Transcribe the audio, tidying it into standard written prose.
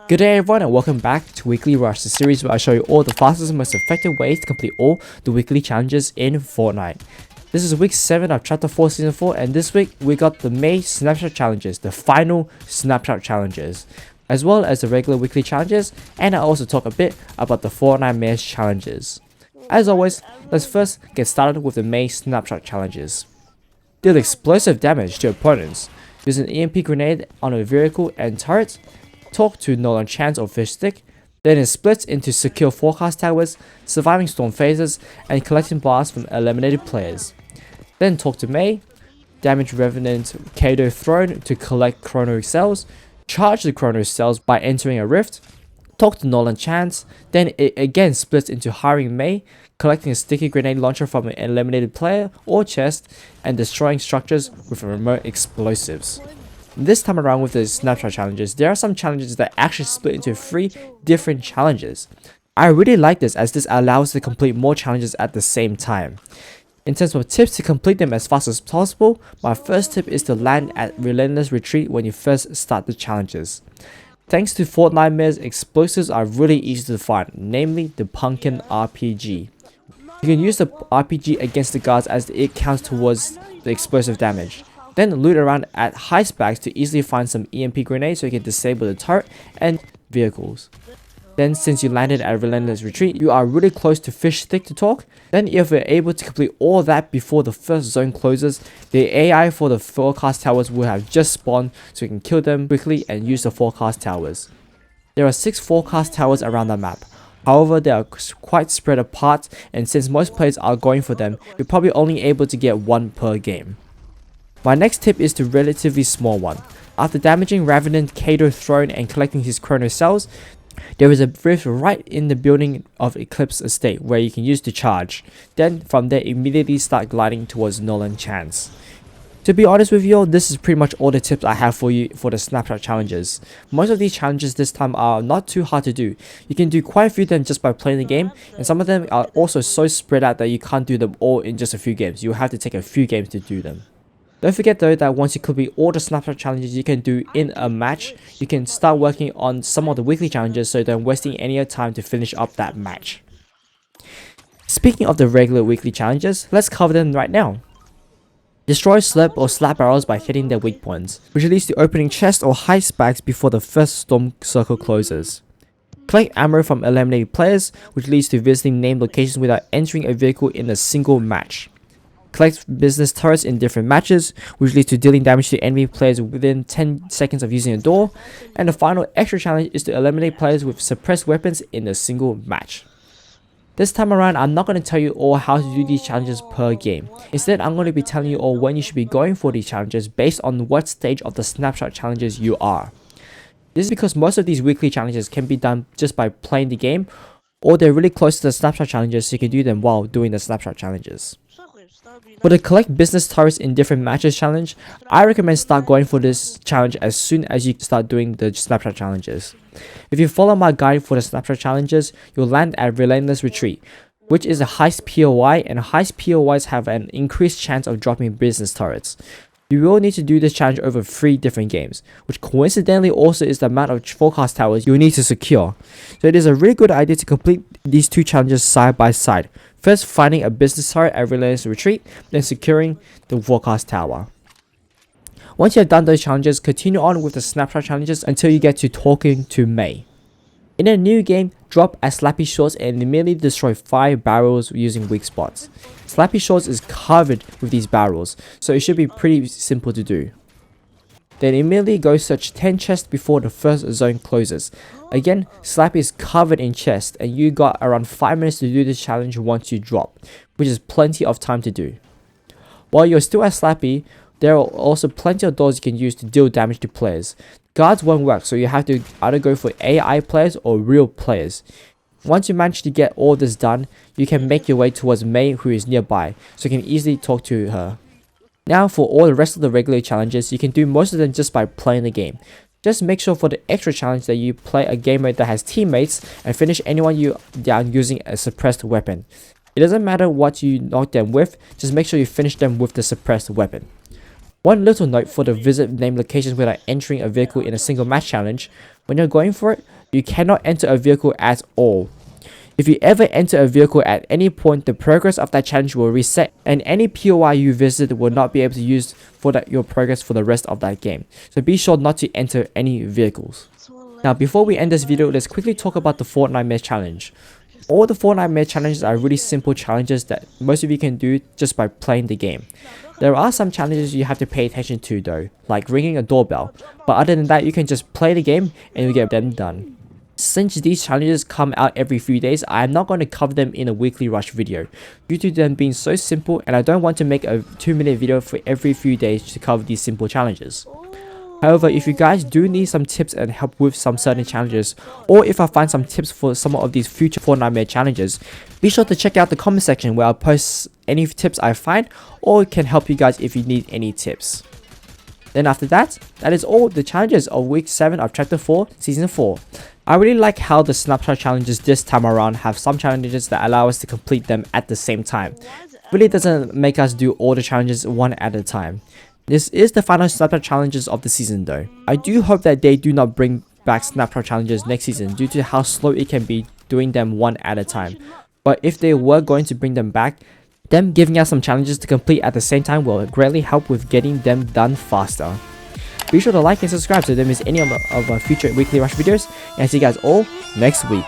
Good day everyone and welcome back to Weekly Rush, the series where I show you all the fastest and most effective ways to complete all the weekly challenges in Fortnite. This is week 7 of chapter 4 season 4 and this week we got the Mae Snapshot challenges, the final snapshot challenges, as well as the regular weekly challenges, and I also talk a bit about the Fortnitemares challenges. As always, let's first get started with the Mae Snapshot challenges. Deal explosive damage to opponents. Use an EMP grenade on a vehicle and turret. Talk to Nolan Chance or Fish Stick. Then it splits into secure forecast towers, surviving storm phases, and collecting blasts from eliminated players. Then talk to Mae. Damage Revenant Kato Throne to collect chrono cells. Charge the chrono cells by entering a rift. Talk to Nolan Chance. Then it again splits into hiring Mae, collecting a sticky grenade launcher from an eliminated player or chest, and destroying structures with remote explosives. This time around with the snapshot challenges, there are some challenges that actually split into 3 different challenges. I really like this as this allows us to complete more challenges at the same time. In terms of tips to complete them as fast as possible, my first tip is to land at Relentless Retreat when you first start the challenges. Thanks to Fortnitemares, explosives are really easy to find, namely the Pumpkin RPG. You can use the RPG against the guards as it counts towards the explosive damage. Then loot around at high specs to easily find some EMP grenades so you can disable the turret and vehicles. Then since you landed at Relentless Retreat, you are really close to Fish Stick to talk. Then if you're able to complete all that before the first zone closes, the AI for the forecast towers will have just spawned so you can kill them quickly and use the forecast towers. There are 6 forecast towers around the map. However, they are quite spread apart, and since most players are going for them, you're probably only able to get 1 per game. My next tip is the relatively small one. After damaging Revenant Kato Throne and collecting his chrono cells, there is a rift right in the building of Eclipse Estate where you can use to charge. Then from there immediately start gliding towards Nolan Chance. To be honest with you all, this is pretty much all the tips I have for you for the snapshot challenges. Most of these challenges this time are not too hard to do. You can do quite a few of them just by playing the game, and some of them are also so spread out that you can't do them all in just a few games. You have to take a few games to do them. Don't forget though that once you complete all the snapshot challenges you can do in a match, you can start working on some of the weekly challenges so you don't wasting any time to finish up that match. Speaking of the regular weekly challenges, let's cover them right now. Destroy slurp or slap barrels by hitting their weak points, which leads to opening chests or high specs before the first storm circle closes. Collect ammo from eliminated players, which leads to visiting named locations without entering a vehicle in a single match. Collect business turrets in different matches, which leads to dealing damage to enemy players within 10 seconds of using a door. And the final extra challenge is to eliminate players with suppressed weapons in a single match. This time around, I'm not going to tell you all how to do these challenges per game. Instead, I'm going to be telling you all when you should be going for these challenges based on what stage of the snapshot challenges you are. This is because most of these weekly challenges can be done just by playing the game, or they're really close to the snapshot challenges so you can do them while doing the snapshot challenges. For the collect business turrets in different matches challenge, I recommend start going for this challenge as soon as you start doing the snapshot challenges. If you follow my guide for the snapshot challenges, you'll land at Relentless Retreat, which is a heist POI, and heist POIs have an increased chance of dropping business turrets. You will need to do this challenge over 3 different games, which coincidentally also is the amount of forecast towers you need to secure. So it is a really good idea to complete these 2 challenges side by side. First finding a business turret at Relentless Retreat, then securing the forecast tower. Once you have done those challenges, continue on with the snapshot challenges until you get to talking to Mae. In a new game, drop at Slappy Shorts and immediately destroy 5 barrels using weak spots. Slappy Shorts is covered with these barrels, so it should be pretty simple to do. Then immediately go search 10 chests before the first zone closes. Again, Slappy is covered in chests and you got around 5 minutes to do this challenge once you drop, which is plenty of time to do. While you're still at Slappy, there are also plenty of doors you can use to deal damage to players. Guards won't work, so you have to either go for AI players or real players. Once you manage to get all this done, you can make your way towards Mae, who is nearby, so you can easily talk to her. Now for all the rest of the regular challenges, you can do most of them just by playing the game. Just make sure for the extra challenge that you play a game mode that has teammates and finish anyone you down using a suppressed weapon. It doesn't matter what you knock them with, just make sure you finish them with the suppressed weapon. One little note for the visit name locations without entering a vehicle in a single match challenge: when you're going for it, you cannot enter a vehicle at all. If you ever enter a vehicle at any point, the progress of that challenge will reset, and any POI you visit will not be able to use for your progress for the rest of that game. So be sure not to enter any vehicles. Now before we end this video, let's quickly talk about the Fortnitemares challenge. All the Fortnitemares challenges are really simple challenges that most of you can do just by playing the game. There are some challenges you have to pay attention to though, like ringing a doorbell, but other than that you can just play the game and you get them done. Since these challenges come out every few days, I am not going to cover them in a weekly rush video due to them being so simple, and I don't want to make a 2-minute video for every few days to cover these simple challenges. However, if you guys do need some tips and help with some certain challenges, or if I find some tips for some of these future Fortnitemares challenges, be sure to check out the comment section where I'll post any tips I find, or can help you guys if you need any tips. Then after that is all the challenges of week 7 of chapter 4 season 4. I really like how the snapshot challenges this time around have some challenges that allow us to complete them at the same time. Really doesn't make us do all the challenges one at a time. This is the final snapshot challenges of the season though. I do hope that they do not bring back snapshot challenges next season due to how slow it can be doing them one at a time. But if they were going to bring them back, them giving us some challenges to complete at the same time will greatly help with getting them done faster. Be sure to like and subscribe so you don't miss any of my future weekly rush videos, and see you guys all next week.